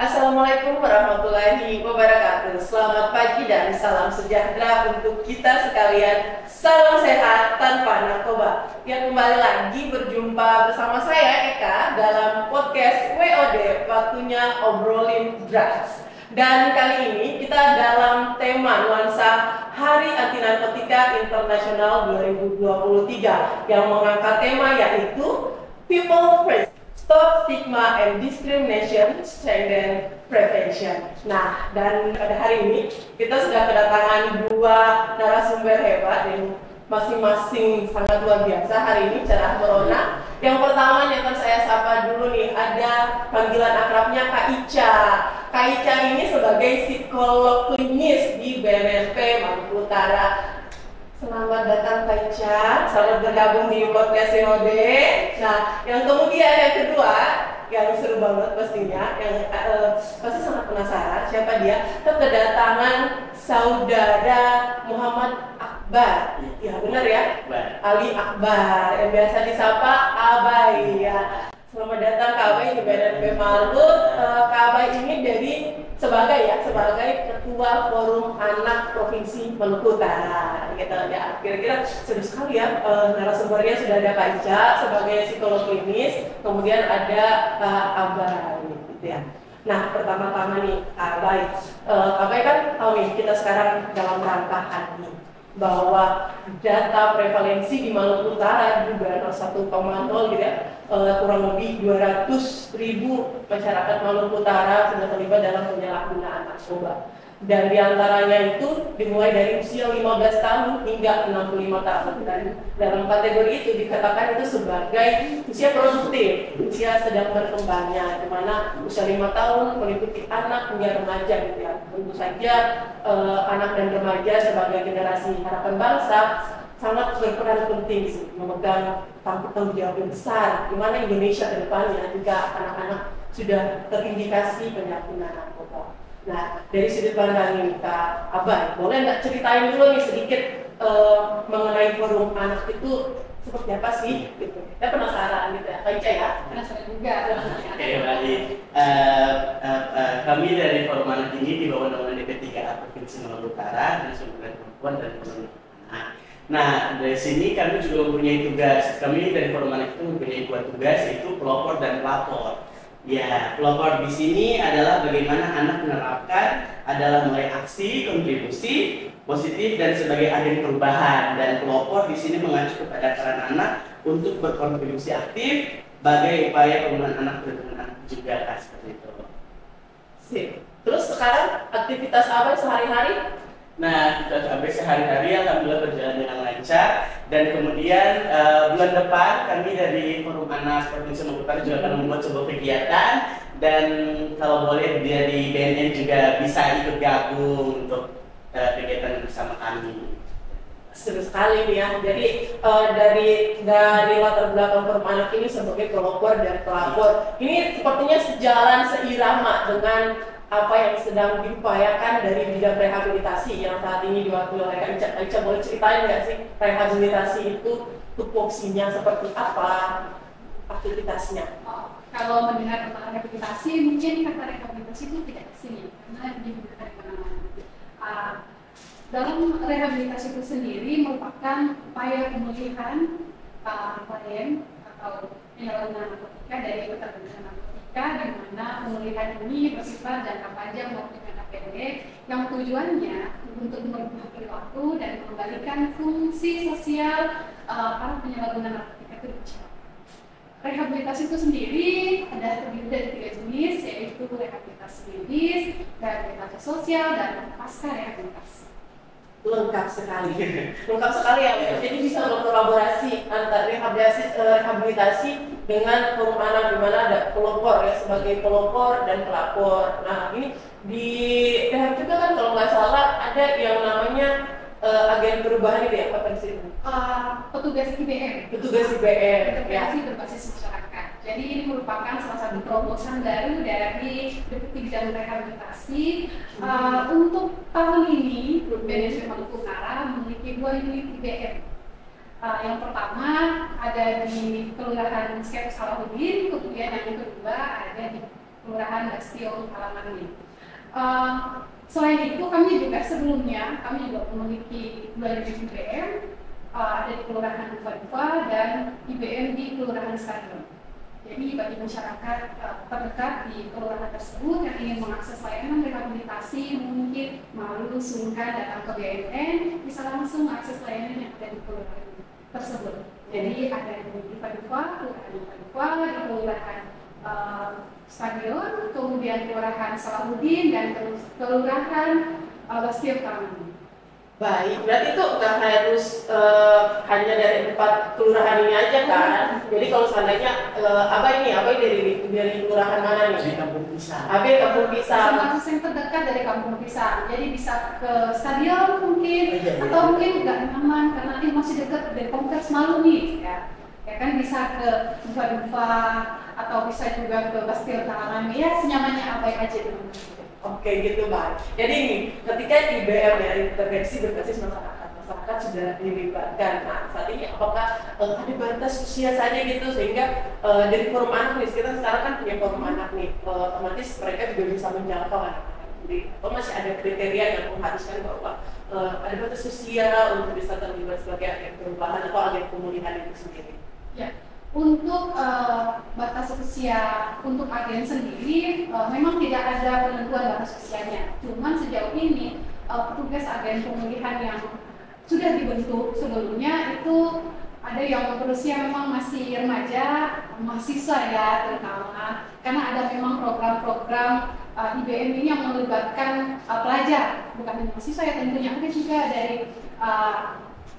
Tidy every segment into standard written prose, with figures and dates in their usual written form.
Assalamualaikum warahmatullahi wabarakatuh. Selamat pagi dan salam sejahtera untuk kita sekalian. Salam sehat tanpa narkoba. Yang kembali lagi berjumpa bersama saya Eka dalam podcast WOD, waktunya obrolin drugs. Dan kali ini kita dalam tema nuansa Hari Anti Narkotika Internasional 2023 yang mengangkat tema yaitu People First. Stop Stigma and Discrimination, Strengthen Prevention. Nah, dan pada hari ini kita sudah kedatangan dua narasumber hebat yang masing-masing sangat luar biasa hari ini cerah merona. Yang pertama yang akan saya sapa dulu nih, ada panggilan akrabnya Kak Ica. Kak Ica ini sebagai psikolog klinis di BNNP Maluku Utara. Selamat datang Kak Ica, selamat bergabung di podcast WOD. Nah, yang kemudian yang kedua, yang seru banget pastinya, yang pasti sangat penasaran siapa dia. Kedatangan saudara Muhammad Akbar, ya benar ya? Ali Akbar, yang biasa disapa Abai ya. Selamat datang Kak Abai di BNNP Maluku. Kak Abai ini sebagai Ketua Forum Anak Provinsi Maluku Utara. Gitu ya. Kira-kira seru sekali ya, narasumbernya sudah ada Kak Ica sebagai psikolog klinis, kemudian ada Kak Abai gitu ya. Nah, pertama-tama nih Kak Abai kan tahu nih kita sekarang dalam rangka hari bahwa data prevalensi di Maluku Utara juga 1,0 gitu ya. Kurang lebih 200.000 masyarakat Maluku Utara sudah terlibat dalam penyalahgunaan narkoba. Dan diantaranya itu dimulai dari usia 15 tahun hingga 65 tahun. Dan dalam kategori itu dikatakan itu sebagai usia produktif, usia sedang berkembangnya, di mana usia 5 tahun meliputi anak hingga remaja gitu ya. Tentu saja anak dan remaja sebagai generasi harapan bangsa sangat berperan penting sih, memegang tanggung jawab yang besar di mana Indonesia ke depannya jika anak-anak sudah terindikasi penyalahgunaan narkoba. Nah, dari sudut pandang ini Kak Abai, boleh nggak ceritain dulu nih sedikit mengenai forum anak itu seperti apa sih? Gitu. Kita penasaran gitu ya, Kak Ica ya? Penasaran juga. Oke, baik. Kami dari forum anak ini di bawah naungan DP3A Provinsi Maluku Utara dan Sumber Perempuan dan Perlindungan Anak. Nah, dari sini kami juga mempunyai tugas. Kami dari forum anak itu mempunyai dua tugas, yaitu pelopor dan pelapor. Ya, pelopor di sini adalah bagaimana anak menerapkan adalah mulai aksi, kontribusi positif dan sebagai agen perubahan. Dan pelopor di sini mengacu kepada peran anak untuk berkontribusi aktif sebagai upaya pemulihan anak perlindungan anak juga seperti itu. Sip. Terus sekarang aktivitas apa sehari-hari? Nah, kita sampai sehari-hari alhamdulillah berjalan dengan lancar, dan kemudian bulan depan kami dari Forum Anak Provinsi Maluku Utara juga akan membuat sebuah kegiatan, dan kalau boleh dari BNN juga bisa ikut gabung untuk kegiatan bersama kami. Seru sekali nih ya. Jadi dari latar belakang Forum Anak ini sebagai pelopor dan pelapor, ini sepertinya sejalan seirama dengan apa yang sedang diupayakan dari bidang rehabilitasi yang saat ini diwakili oleh Kak Ica. Kak Ica boleh ceritain nggak sih rehabilitasi itu tupoksinya seperti apa, aktivitasnya? Kalau mendengar tentang rehabilitasi, mungkin kata rehabilitasi itu tidak kesini karena digunakan di mana-mana. Dalam rehabilitasi itu sendiri merupakan upaya pemulihan klien atau penyalahgunaan narkotika dari ketergantungan narkotika, di mana pemulihan ini bersifat jangka panjang maupun jangka pendek yang tujuannya untuk merubah perilaku dan mengembalikan fungsi sosial para penyalahguna narkotika itu berjalan. Rehabilitasi itu sendiri ada terdiri dari 3 jenis, yaitu rehabilitasi medis, rehabilitasi sosial, dan pasca rehabilitasi. Lengkap sekali ya. Jadi bisa berkolaborasi antara rehabilitasi dengan forum anak, di mana ada pelopor ya, sebagai pelopor dan pelapor. Nah, ini di rehab juga kan kalau nggak salah ada yang namanya agen perubahan itu ya, apa sih? Petugas IBM. Integrasi berbasis masyarakat. Jadi ini merupakan salah satu terobosan baru dari Deputi Bidang Rehabilitasi. Untuk tahun ini, BNN Maluku Utara memiliki 2 unit IBM. Yang pertama ada di Kelurahan Skep Salahuddin, kemudian yang kedua ada di Kelurahan Bastio Halaman ini. Selain itu kami juga sebelumnya memiliki 2 unit IBM, ada di Kelurahan Dupa dan IBM di Kelurahan Stadion. Jadi bagi masyarakat terdekat di kelurahan tersebut yang ingin mengakses layanan rehabilitasi, mungkin malu, sungkan datang ke BNN, bisa langsung akses layanan yang ada di kelurahan tersebut. Jadi ada di Dupa, Kelurahan Dupa, di Kelurahan Stadion, kemudian Kelurahan Salahuddin, dan Kelurahan Bastio Halaman. Baik, berarti itu nggak harus hanya dari 4 kelurahan ini aja kan? Jadi kalau seandainya Abah dari kelurahan mana nih? Dari Kampung Pisang. Abah Kampung Pisang. Akses yang terdekat dari Kampung Pisang, jadi bisa ke stadion mungkin, atau mungkin nggak nyaman karena ini masih dekat dari kompleks Malu nih, ya kan bisa ke Dupa atau bisa juga ke Bastio Halaman, ya senyamannya Abah aja teman-teman. Oke gitu Bang. Jadi ini ketika IBM ya intervensi berbasis masyarakat sudah dilibatkan. Nah saat ini apakah ada batas usia saja gitu sehingga dari forum anak nih, kita sekarang kan punya forum anak nih, otomatis mereka juga bisa menjangkau anak-anak sendiri. Atau masih ada kriteria yang mengharuskan bahwa ada batas usia untuk bisa terlibat sebagai agen perubahan atau agen pemulihan itu sendiri. Ya. Untuk batas usia untuk agen sendiri memang tidak ada penentuan batas usianya. Cuman sejauh ini petugas agen pemulihan yang sudah dibentuk sebelumnya itu ada yang berusia memang masih remaja, mahasiswa ya terutama, karena ada memang program-program IBM ini yang melibatkan pelajar, bukan hanya mahasiswa ya tentunya, ada juga dari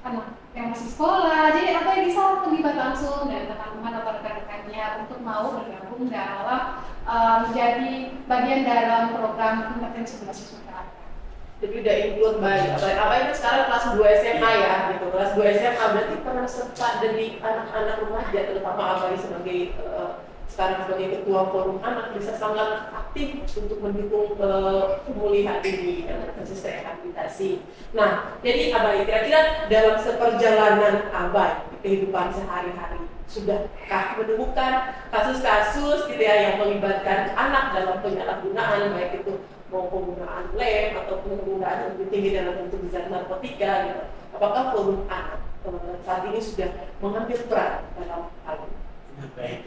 anak yang masih sekolah, jadi apa yang bisa terlibat langsung dan teman-teman atau rekan-rekannya untuk mau bergabung dalam menjadi bagian dalam program intervensi berbasis masyarakat. Jadi udah include baik. Apa ini sekarang kelas 2 SMA ya, gitu. Kelas 2 SMA berarti pernah serta dari anak-anak remaja, terutama Abai sebagai sekarang sebagai ketua forum anak bisa sangat aktif untuk mendukung pemulihan ini dan proses rehabilitasi. Nah, jadi Abai kira-kira dalam seperjalanan Abai kehidupan sehari-hari sudahkah menemukan kasus-kasus gitu ya yang melibatkan anak dalam penyalahgunaan, baik itu mau penggunaan lem atau penggunaan yang lebih tinggi dalam bentuk zat narkotika gitu. Apakah forum anak saat ini sudah mengambil peran dalam hal ini? Baik.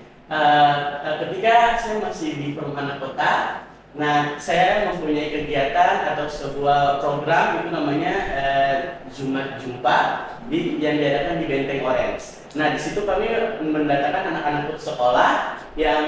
Ketika saya masih di Forum Anak Kota, nah saya mempunyai kegiatan atau sebuah program itu namanya Jumat Jumpa yang diadakan di Benteng Orange. Nah di situ kami mendatangkan anak-anak sekolah yang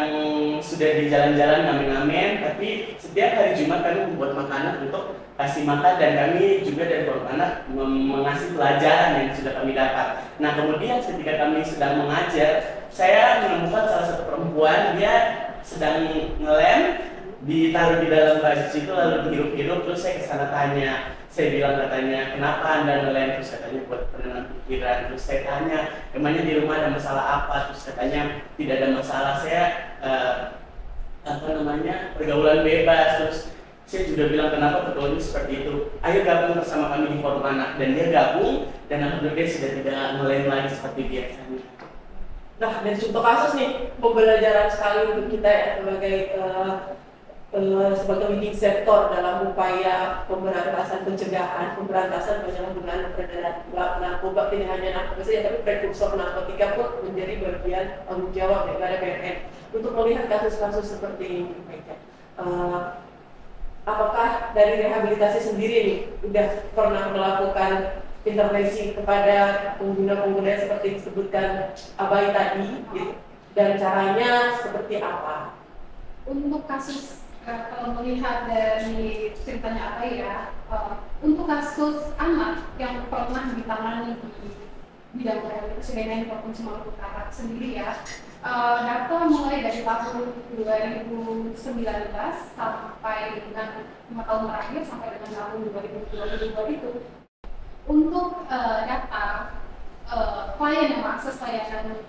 sudah di jalan-jalan ngamen-ngamen, tapi setiap hari Jumat kami membuat makanan untuk kasih makan dan kami juga dari Forum Anak mengasih pelajaran yang sudah kami dapat. Nah kemudian ketika kami sedang mengajar, saya menemukan salah satu perempuan, dia sedang ngelem, ditaruh di dalam baju itu lalu dihirup-hirup, terus saya kesana tanya, saya bilang katanya kenapa anda ngelem, terus katanya buat penenang pikiran, terus saya tanya emangnya di rumah ada masalah apa, terus katanya tidak ada masalah, saya pergaulan bebas, terus saya juga bilang kenapa pergaulannya seperti itu, ayo gabung bersama kami di Forum Anak, dan dia gabung dan alhamdulillah dia sudah tidak ngelem lagi seperti biasanya. Nah, dari contoh kasus nih, pembelajaran sekali untuk kita ya, sebagai leading sektor dalam upaya pemberantasan penyalahgunaan peredaran narkoba, tidak hanya narkoba saja, tapi prekursor narkotika pun menjadi bagian tanggung jawab daripada BNN untuk melihat kasus-kasus seperti ini. Apakah dari rehabilitasi sendiri nih, udah pernah melakukan intervensi kepada pengguna-pengguna seperti disebutkan Abai tadi gitu. Dan caranya seperti apa? Untuk kasus kalau melihat dari ceritanya Abai ya, untuk kasus anak yang pernah ditangani di bidang rehabilitasi BNN Provinsi Maluku Utara sendiri ya, data mulai dari tahun 2019 sampai dengan 5 tahun terakhir sampai dengan tahun 2022 itu, untuk data klien yang mengakses layanan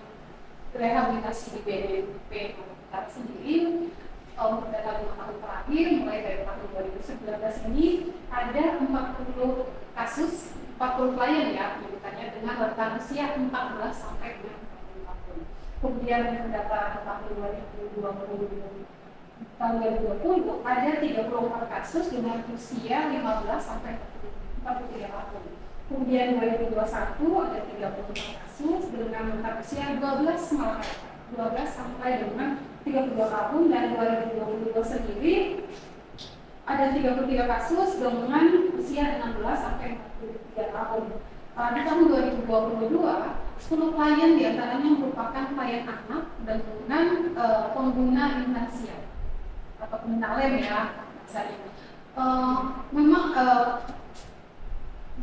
rehabilitasi di BNP Utara sendiri untuk data 5 tahun terakhir mulai dari tahun 2019 ini ada 40 kasus, 40 klien ya pendidikannya dengan rentang usia 14 sampai dengan 40 tahun. Kemudian data tahun 2020 tahun 2020 ada 34 kasus dengan usia 15 sampai 43 tahun. Kemudian 2021 ada 34 kasus dengan rentang usia 12 sampai dengan 32 tahun, dan 2022 sendiri ada 33 kasus dengan usia 16 sampai 43 tahun. Di tahun 2022, 10 klien diantaranya merupakan klien anak dengan pengguna intensial atau pengguna lem ya, misalnya. Memang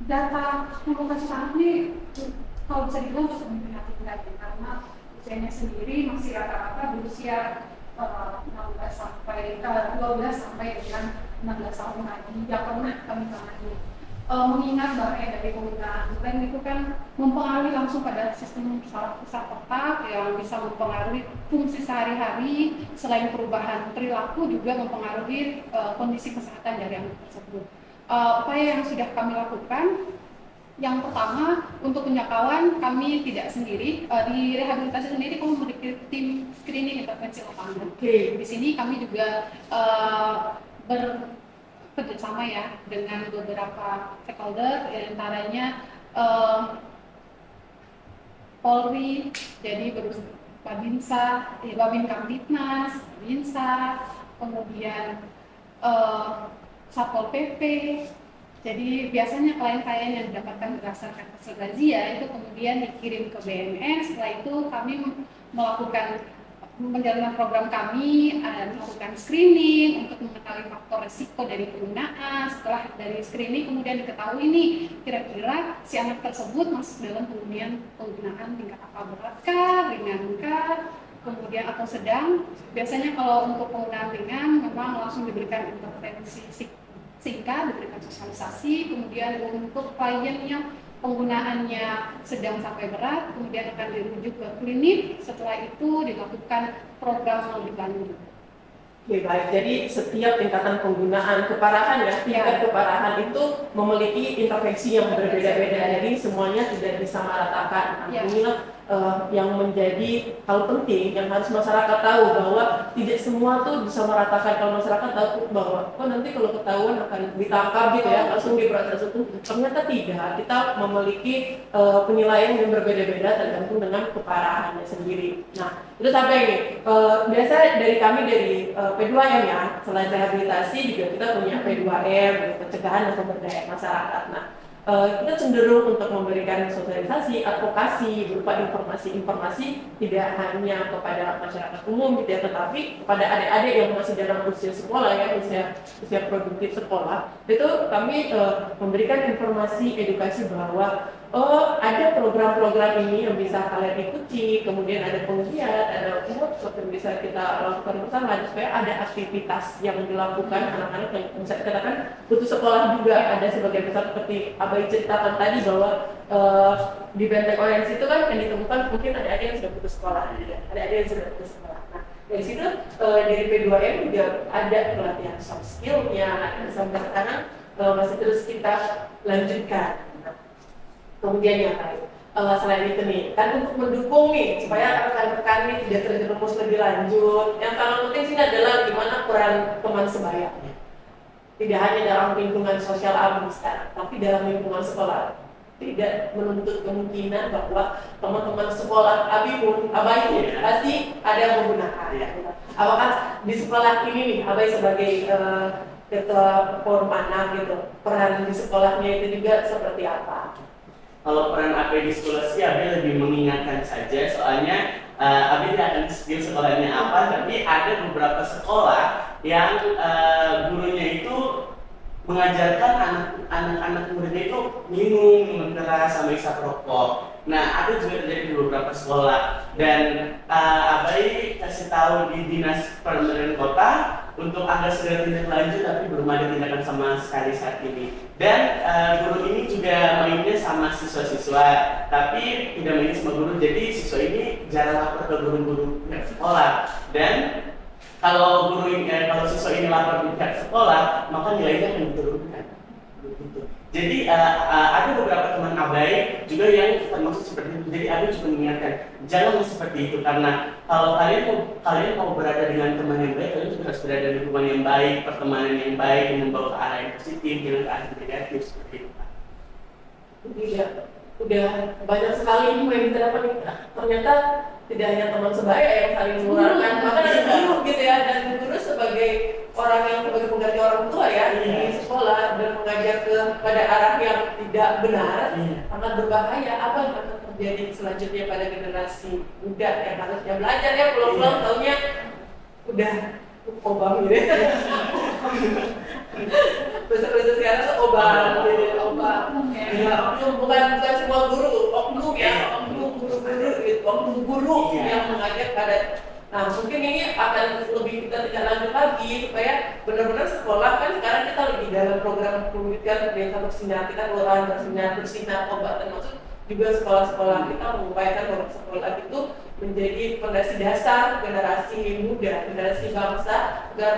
data 10 kasus anak ini kalau bisa dibilang cukup memprihatinkan karena usianya sendiri masih rata-rata berusia 12 sampai dengan 16 tahun lagi yang pernah kami tangani. Mengingat bahwa dari penggunaan lem itu kan mempengaruhi langsung pada sistem saraf pusat otak yang bisa mempengaruhi fungsi sehari-hari. Selain perubahan perilaku juga mempengaruhi kondisi kesehatan dari anak tersebut. Upaya yang sudah kami lakukan, yang pertama untuk penjangkauan kami tidak sendiri, di rehabilitasi sendiri kami memiliki tim screening intervensi lapangan. Di sini kami juga bekerjasama ya dengan beberapa stakeholder, antaranya Polri, jadi Babinsa, Babin Kamtipmas, Babinsa, kemudian Satpol PP. Jadi biasanya klien-klien yang didapatkan berdasarkan hasil razia itu kemudian dikirim ke BNN. Setelah itu kami melakukan menjalankan program kami, melakukan screening untuk mengetahui faktor risiko dari penggunaan. Setelah dari screening kemudian diketahui nih kira-kira si anak tersebut masuk dalam penggunaan tingkat apa, beratkah, ringankah, kemudian atau sedang. Biasanya kalau untuk penggunaan ringan memang langsung diberikan intervensi singkat, diberikan sosialisasi. Kemudian untuk klien yang penggunaannya sedang sampai berat, kemudian akan dirujuk ke klinik. Setelah itu dilakukan program lebih lanjut. Oke, baik. Jadi setiap tingkatan penggunaan keparahan ya, tingkat keparahan itu memiliki intervensi yang berbeda-beda. Jadi semuanya tidak disamaratakan. Inilah yang menjadi hal penting yang harus masyarakat tahu, bahwa tidak semua tuh disamaratakan. Kalau masyarakat tahu bahwa nanti kalau ketahuan akan ditangkap gitu ya, langsung diproses itu. Ternyata tidak. Kita memiliki penilaian yang berbeda-beda tergantung dengan keparahannya sendiri. Nah, itu sampai ini. Biasa dari kami dari P2M ya, selain rehabilitasi juga kita punya P2M, pencegahan dan pemberdayaan masyarakat. Nah, kita cenderung untuk memberikan sosialisasi, advokasi berupa informasi-informasi tidak hanya kepada masyarakat umum gitu ya, tetapi kepada adik-adik yang masih dalam usia sekolah ya, usia produktif sekolah. Itu kami memberikan informasi edukasi bahwa ada program-program ini yang bisa kalian ikuti, kemudian ada penggiat, ada workshop yang bisa kita lakukan bersama, supaya ada aktivitas yang dilakukan anak-anak yang bisa dikatakan putus sekolah juga. Ada sebagian besar seperti Abai ceritakan tadi bahwa di Benteng Orange itu kan yang ditemukan mungkin ada yang sudah putus sekolah, ada yang sudah putus sekolah. Nah, dari situ dari P2M juga ada pelatihan soft skill-nya, sampai sekarang masih terus kita lanjutkan. Kemudian yang lain, selain itu nih, kan untuk mendukung nih supaya rekan-rekan ini tidak terjerumus lebih lanjut, yang paling penting sih adalah gimana peran teman sebaya. Tidak hanya dalam lingkungan sosial Abi sekarang, tapi dalam lingkungan sekolah. Tidak menuntut kemungkinan bahwa teman-teman sekolah Abi pun, Abai pasti ada yang menggunakan. Apakah di sekolah ini nih, Abai sebagai ketua Pormana gitu, peran di sekolahnya itu juga seperti apa? Kalau peran AB di sekolah sih, AB lebih mengingatkan saja, soalnya AB tidak akan skill sekolahnya apa, tapi ada beberapa sekolah yang gurunya itu mengajarkan anak-anak muridnya itu minum keras sama isap rokok. Nah, ada juga terjadi di beberapa sekolah, dan Abai kasih tahu di Dinas Permainan Kota untuk agar segera tindak lanjut, tapi belum ada tindakan sama sekali saat ini. Dan guru ini juga mainnya sama siswa-siswa, tapi tidak mainnya sama guru. Jadi siswa ini jarang lapor ke guru-guru pihak sekolah. Dan kalau siswa ini lapor di pihak sekolah, maka nilainya akan diturunkan. Begitu. Jadi ada beberapa teman abai juga yang termasuk seperti itu. Jadi aku juga mengingatkan, jangan seperti itu karena kalau kalian mau berada dengan teman yang baik, kalian juga harus berada di lingkungan yang baik, pertemanan yang baik yang membawa ke arah yang positif, jangan ke arah yang negatif seperti itu. Iya, udah banyak sekali ilmu yang kita dapat. Ternyata tidak hanya teman sebaya yang saling menularkan, bahkan ada guru gitu ya, dan guru sebagai orang yang sebagai pengganti orang tua ya di sekolah dan mengajar pada arah yang tidak benar, sangat berbahaya. Apa yang akan terjadi selanjutnya pada generasi muda yang harusnya belajar ya, pulang-pulang taunya udah obam gitu ya. Bahasa sekarang tuh obam ya, bukan semua guru, oknum ya, oknum guru-guru gitu, oknum guru yang mengajar pada. Nah, mungkin ini akan lebih kita tidak lanjut lagi supaya benar-benar sekolah kan sekarang kita lebih dalam program pendidikan desa bersinar, kita kelurahan bersinar obat, termasuk juga sekolah-sekolah kita mengupayakan bahwa sekolah itu menjadi fondasi dasar generasi muda, generasi bangsa agar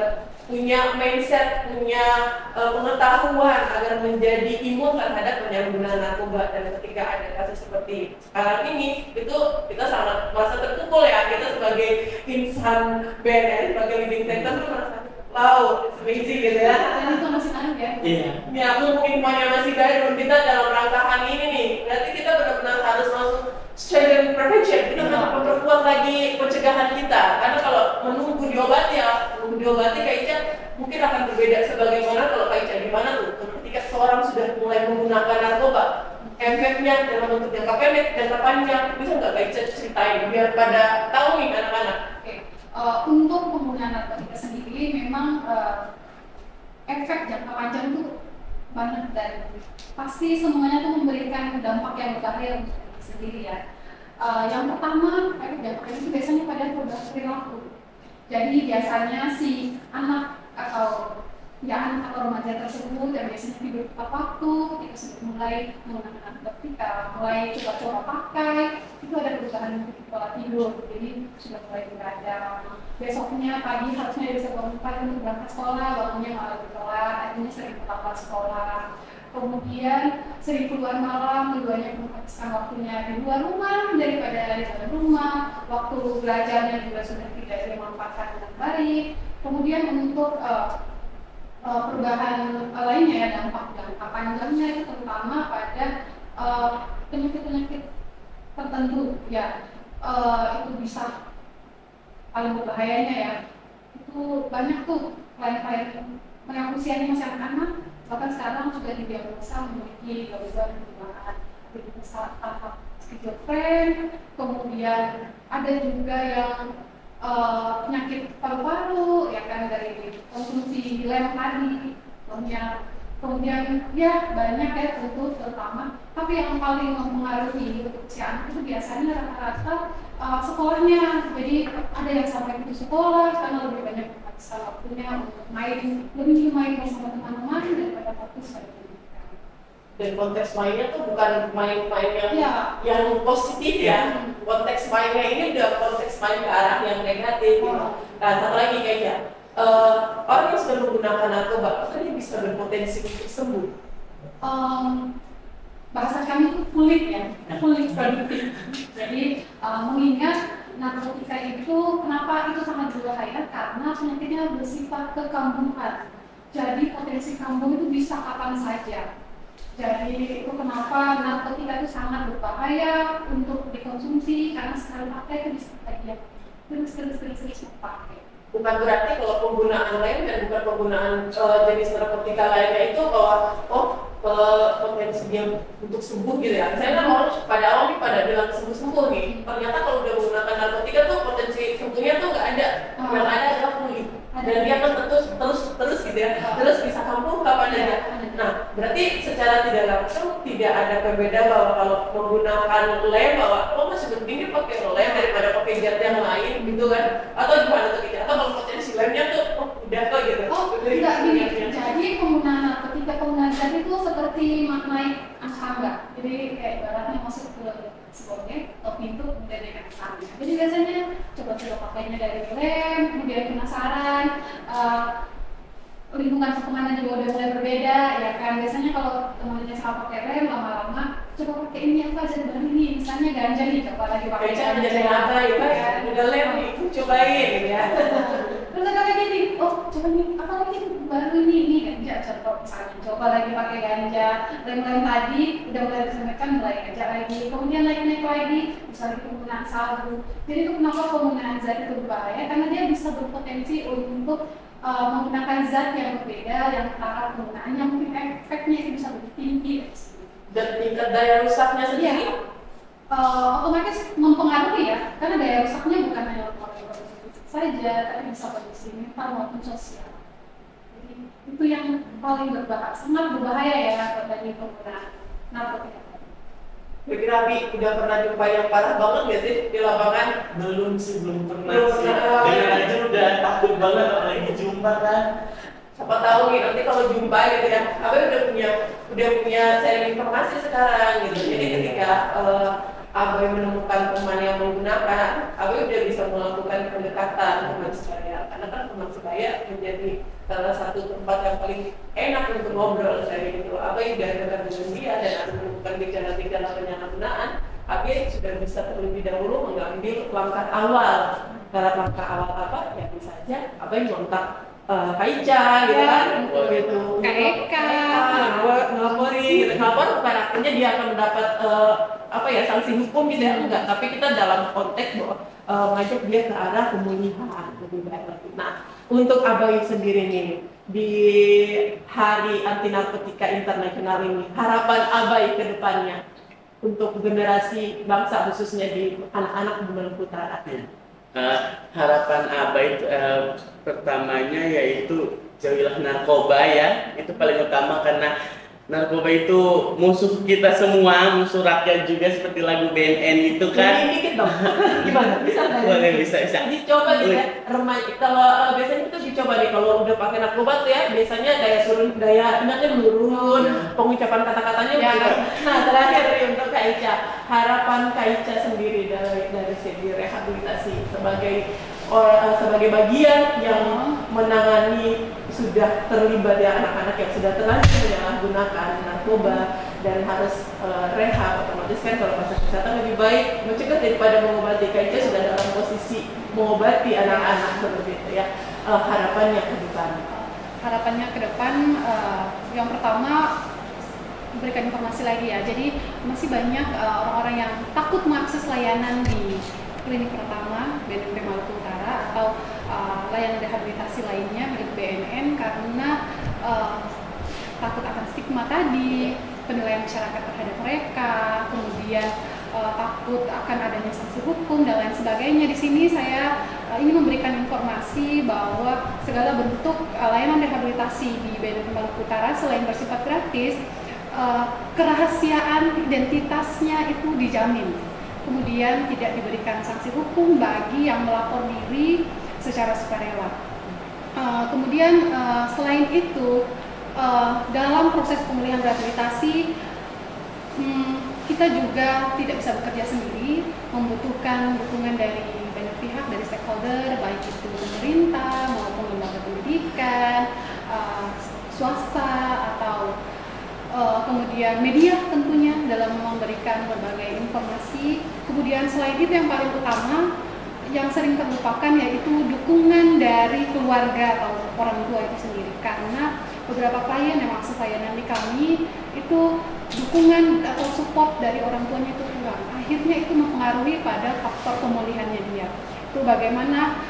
punya mindset, punya pengetahuan agar menjadi imun terhadap penyalahgunaan narkoba. Dan ketika ada kasus seperti sekarang ini, itu kita sangat merasa terpukul ya, kita sebagai insan BNN, sebagai leading center itu merasa wow, it's amazing gitu ya. Dan itu masih baru ya. Iya. Ya, mungkin masih baru, kita dalam rangkaian ini nih, berarti kita benar-benar harus masuk straight and prevention. Kita harus memperkuat lagi pencegahan kita, karena kalau menunggu diobati kayaknya mungkin akan berbeda. Sebagaimana kalau kayaknya gimana tuh ketika seorang sudah mulai menggunakan narkoba, efeknya dalam bentuk jangka pendek, jangka panjang, bisa nggak kayaknya ceritain biar pada tahu nih anak-anak. Untuk penggunaan narkotika sendiri memang efek jangka panjang itu banyak, dan pasti semuanya tuh memberikan dampak yang berbahaya untuk diri sendiri ya. Yang pertama, efek jangka panjang itu biasanya pada perubahan perilaku. Jadi biasanya si anak atau remaja tersebut yang biasanya tidur tepat waktu, ketika sudah mulai menggunakan narkotika, mulai coba-coba pakai, itu ada perubahan di pola tidur, jadi sudah mulai begadang. Besoknya pagi harusnya bisa bangun pagi untuk berangkat sekolah, bangunnya malah lebih telat, akhirnya sering terlambat sekolah. Kemudian sering keluar malam, keduanya menghabiskan waktunya di luar rumah daripada di dalam rumah. Waktu belajarnya juga sudah tidak dimanfaatkan dengan baik. Kemudian untuk perubahan lainnya ya, dampak jangka panjangnya itu terutama pada penyakit-penyakit tertentu ya, itu bisa paling berbahayanya ya. Itu banyak tuh klien-klien yang usianya masih anak-anak, bahkan sekarang sudah didiagnosa memiliki gangguan kejiwaan, tahap skizofren. Kemudian ada juga yang penyakit paru-paru ya kan, dari konsumsi lem tadi, kemudian ya banyak ya tentu terutama, tapi yang paling mempengaruhi untuk si anak itu biasanya rata-rata sekolahnya. Jadi ada yang sampai putus sekolah karena lebih banyak menghabiskan waktunya untuk lebih main bersama teman-teman daripada fokus pada pendidikan. Dan konteks mainnya tuh bukan main-main yang positif ya. Konteks mainnya ini udah konteks main ke arah yang negatif. Nah, satu lagi kayaknya orang yang sudah menggunakan narkoba, apakah dia bisa berpotensi untuk sembuh? Bahasa kami itu pulih ya, pulih produktif. Jadi mengingat narkotika itu, kenapa itu sangat berbahaya? Karena penyakitnya bersifat kekambuhan. Jadi potensi kambuh itu bisa kapan saja. Jadi itu kenapa narkotika itu sangat berbahaya untuk dikonsumsi, karena sekali pakai itu bisa terjadi terus pakai. Bukan berarti kalau penggunaan lain dan bukan penggunaan jenis narkotika lainnya itu bahwa potensi dia untuk sembuh gitu ya. Saya kan orang pada awal pada bilang sembuh nih. Ternyata kalau udah menggunakan narkotika tuh potensi sembuhnya tuh nggak ada. Yang ada adalah pulih. Dan dia kan terus gitu ya. Terus bisa kambuh kapan aja. Nah, berarti secara tidak langsung tidak ada perbedaan bahwa kalau menggunakan lem bahwa masih penting pakai lem daripada pakai zat yang lain gitu kan? Atau gimana tuh gitu? Atau kalau potensi lemnya tuh udah kok gitu? Tidak gini. Jadi penggunaan narkotika, penggunaan zat itu seperti naik tangga. Jadi kayak ibaratnya masuk ke sebuah gate atau pintu kemudian naik ke tangga. Jadi biasanya coba-coba pakainya dari lem, kemudian penasaran. lingkungan pertemanan juga udah mulai berbeda ya kan. Biasanya kalau temannya sama pakai rem, lama-lama coba pakai ini apa aja baru ini, misalnya ganja nih, coba lagi pakai Kayaknya jadi apa ya kan, udah lem nih, cobain gitu ya. Terus ada kayak gini, oh coba nih, apa lagi baru ini ganja, contoh misalnya coba lagi pakai ganja, rem-rem tadi udah mulai disampaikan mulai ganja lagi, kemudian naik lagi, misalnya penggunaan sabu. Jadi itu kenapa penggunaan zat itu berbahaya, karena dia bisa berpotensi untuk menggunakan zat yang berbeda, yang cara penggunaannya mungkin efeknya itu bisa lebih tinggi. Dan tingkat daya rusaknya sendiri otomatis mempengaruhi ya, karena daya rusaknya bukan hanya mempengaruhi fisik saja, tapi bisa kondisi mental maupun sosial. Jadi itu yang paling berbahaya, sangat berbahaya ya bagi pengguna narkotika. Bagi Rabi, udah pernah jumpa yang parah banget gak sih di lapangan? Belum sih, belum pernah Belum sih. pernah. Dengar aja udah takut banget apalagi jumpa kan. Siapa tahu nih nanti kalau jumpa gitu ya, udah punya sharing informasi sekarang gitu. Jadi ketika Abai menemukan teman yang menggunakan, Abai udah bisa melakukan pendekatan teman sebaya. Karena kan teman sebaya menjadi salah satu tempat yang paling enak untuk ngobrol saya gitu. Abai udah dekat dengan dia dan ada menemukan gejala-gejala penyalahgunaan. Abai sudah bisa terlebih dahulu mengambil langkah awal. Karena langkah awal apa? Ya bisa aja Abai ngontak Kaica gitu kan, gitu. Kak Eka, ngelaporin, bukan artinya dia akan mendapat sanksi hukum gitu ya, enggak. Tapi kita dalam konteks bahwa mengajak dia ke arah pemulihan lebih baik lagi. Nah, untuk Abai sendiri nih di Hari Anti Narkotika Internasional ini, harapan Abai ke depannya untuk generasi bangsa khususnya di anak-anak di Maluku Utara. Harapan Abai pertamanya yaitu jauhilah narkoba ya, itu paling utama karena narkoba itu musuh kita semua, musuh rakyat juga seperti lagu BNN itu kan. Ini dikit dong, gimana? Bisa nggak? Boleh, bisa. Dicoba gitu ya, remaja. Kalau biasanya itu dicoba nih, kalau udah pakai narkoba tuh ya, biasanya daya ingatnya menurun, pengucapan kata-katanya ya. Nah, terakhir nih untuk Kaica, harapan Kaica sendiri dari segi rehabilitasi sebagai bagian yang menangani sudah terlibat ya anak-anak yang sudah terlanjur menyalahgunakan narkoba dan harus rehab, otomatis kan kalau pasar kesehatan lebih baik mencegah daripada mengobati. Kaica sudah dalam posisi mengobati anak-anak seperti itu ya. Harapannya ke depan. Harapannya ke depan yang pertama memberikan informasi lagi ya. Jadi masih banyak orang-orang yang takut mengakses layanan di klinik pertama BNP Maluku Utara atau layanan rehabilitasi lainnya milik BNN karena takut akan stigma tadi, penilaian masyarakat terhadap mereka, kemudian takut akan adanya sanksi hukum dan lain sebagainya. Di sini saya ingin memberikan informasi bahwa segala bentuk layanan rehabilitasi di BNN Maluku Utara selain bersifat gratis, kerahasiaan identitasnya itu dijamin. Kemudian tidak diberikan sanksi hukum bagi yang melapor diri secara sukarela. Kemudian selain itu dalam proses pemulihan rehabilitasi kita juga tidak bisa bekerja sendiri, membutuhkan dukungan dari banyak pihak, dari stakeholder, baik itu pemerintah maupun lembaga pendidikan, swasta atau kemudian media tentunya dalam memberikan berbagai informasi. Kemudian selain itu yang paling utama yang sering terlupakan yaitu dukungan dari keluarga atau orang tua itu sendiri, karena beberapa klien yang akses layanan di kami itu dukungan atau support dari orang tuanya itu kurang, akhirnya itu mempengaruhi pada faktor pemulihannya dia. Itu bagaimana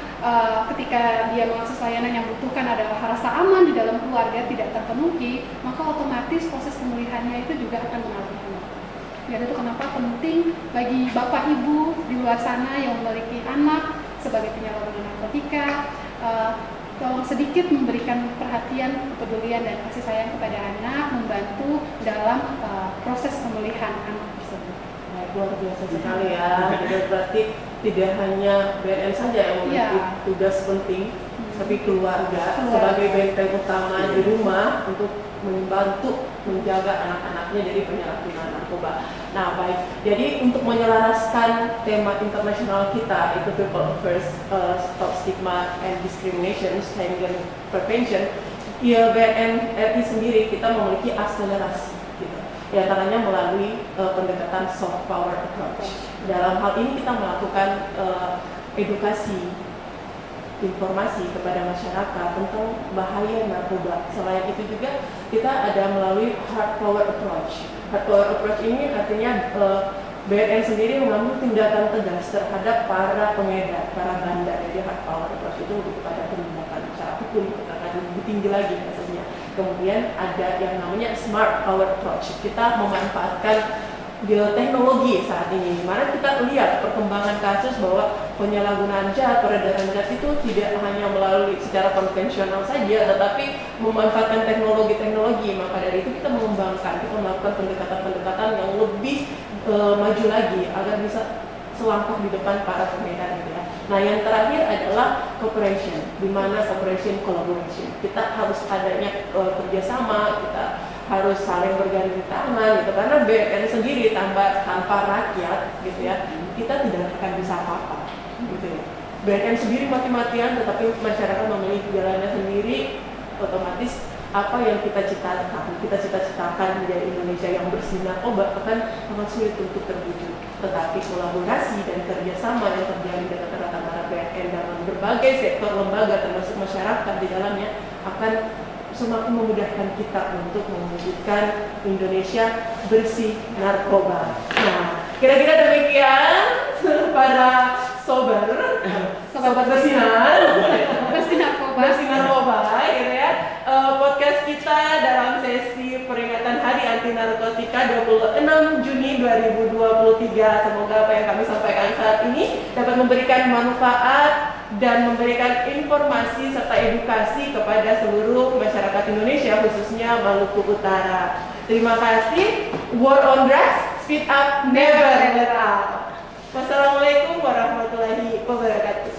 ketika dia mengakses layanan yang butuhkan adalah rasa aman di dalam keluarga tidak terpenuhi, maka otomatis proses pemulihannya itu juga akan mengalami hambatan. Dan itu kenapa penting bagi bapak ibu di luar sana yang memiliki anak sebagai penyalahguna narkotika, tolong sedikit memberikan perhatian, kepedulian dan kasih sayang kepada anak, membantu dalam proses pemulihan anak tersebut. Luar biasa sekali ya. Jadi berarti tidak hanya BNN saja yang memiliki tugas penting, tapi keluarga sebagai benteng utama di rumah untuk membantu menjaga anak-anaknya dari penyalahgunaan narkoba. Nah baik, jadi untuk menyelaraskan tema internasional kita itu People First, Stop Stigma and Discrimination, Schengen Prevention, Ya, BNRI sendiri kita memiliki akselerasi gitu. Ya, antaranya melalui pendekatan soft power approach. Dalam hal ini kita melakukan edukasi informasi kepada masyarakat tentang bahaya narkoba. Selain itu juga kita ada melalui hard power approach. Hard power approach ini artinya BNN sendiri mengambil tindakan tegas terhadap para pengedar, para bandar. Jadi hard power approach itu lebih kepada penindakan secara hukum, akan lebih tinggi lagi maksudnya. Kemudian ada yang namanya smart power approach. Kita memanfaatkan teknologi saat ini, di mana kita lihat perkembangan kasus bahwa penyalahgunaan zat, peredaran zat itu tidak hanya melalui secara konvensional saja, tetapi memanfaatkan teknologi-teknologi. Maka dari itu kita mengembangkan, kita melakukan pendekatan-pendekatan yang lebih maju lagi agar bisa selangkah di depan para pengedar gitu ya. Nah, yang terakhir adalah cooperation, di mana cooperation collaboration. Kita harus adanya kerjasama, kita harus saling bergandengan tangan gitu, karena BNN sendiri tanpa rakyat gitu ya, kita tidak akan bisa apa-apa gitu ya. BNN sendiri mati-matian, tetapi masyarakat memilih jalannya sendiri, otomatis apa yang kita cita-citakan menjadi Indonesia yang bersih narkoba akan sulit untuk terwujud. Tetapi kolaborasi dan kerjasama yang terjadi dengan antara BNN dalam berbagai sektor lembaga termasuk masyarakat di dalamnya akan semakin memudahkan kita untuk mewujudkan Indonesia bersih narkoba. Nah, kira-kira demikian para sobat bersinar narkoba gitu ya. Podcast kita dalam sesi peringatan Hari Anti Narkotika 26 Juni 2023. Semoga apa yang kami sampaikan saat ini dapat memberikan manfaat dan memberikan informasi serta edukasi kepada seluruh masyarakat Indonesia, khususnya Maluku Utara. Terima kasih. War on drugs, speed up, never let up. Wassalamualaikum warahmatullahi wabarakatuh.